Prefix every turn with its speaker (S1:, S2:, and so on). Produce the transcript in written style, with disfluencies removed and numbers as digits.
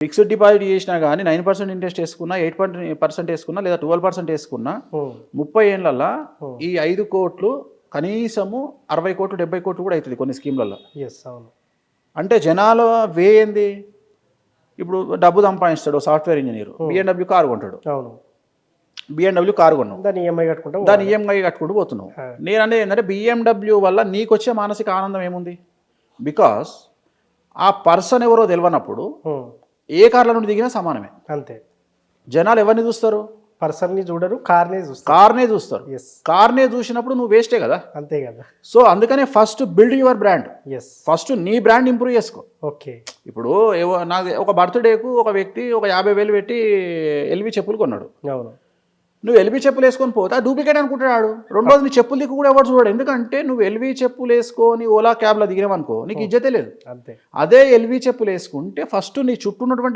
S1: Fixed deposit చేసినా కానీ 9% interest వేసుకున్నా, 8% వేసుకున్నా, లేదా 12% వేసుకున్నా 30 ఏళ్ళల్లో ఈ 5 కోట్లు కనీసము 60 కోట్లు 70 కోట్లు కూడా అవుతుంది కొన్ని స్కీమ్లలో.
S2: అవును.
S1: అంటే జనాల వే ఏంది? ఇప్పుడు డబ్బు సంపాదిస్తాడు సాఫ్ట్వేర్ ఇంజనీర్, BMW కారు కొంటాడు.
S2: అవును.
S1: BMW కారు కొన్నావు,
S2: దాని ఈఎంఐ కట్టుకుంటాం,
S1: దాని ఈఎంఐ కట్టుకుంటూ పోతున్నావు. నేను అనేది ఏంటంటే BMW వల్ల నీకు వచ్చే మానసిక ఆనందం ఏముంది? బికాస్ ఆ పర్సన్ ఎవరో తెలియనప్పుడు ఏ కార్ల నుండి దిగినా సమానమే.
S2: అంతే.
S1: జనాలు ఎవరిని చూస్తారు?
S2: పర్సన్ని చూడరు, కార్నే చూస్తారు.
S1: కార్నే చూస్తారు. కార్నే చూసినప్పుడు నువ్వు వేస్టే కదా.
S2: అంతే కదా.
S1: సో అందుకనే first build your brand. First నీ బ్రాండ్ ఇంప్రూవ్ చేసుకో.
S2: ఓకే.
S1: ఇప్పుడు నాకు ఒక బర్త్డేకు ఒక వ్యక్తి ఒక 50,000 పెట్టి ఎల్వి చెప్పులు కొన్నాడు.
S2: అవును.
S1: నువ్వు ఎల్వి చెప్పులు వేసుకొని పోతే డూప్లికేట్ అనుకుంటున్నాడు. రెండోది నీ చెప్పులు దిక్కు కూడా ఎవరు చూడాడు. ఎందుకంటే నువ్వు ఎల్వి చెప్పులు వేసుకొని ఓలా క్యాబ్లో దిగినావనుకో నీకు ఇజ్జతే లేదు.
S2: అంతే.
S1: అదే ఎల్వి చెప్పులు వేసుకుంటే ఫస్ట్ నీ చుట్టూ ఉన్నటువంటి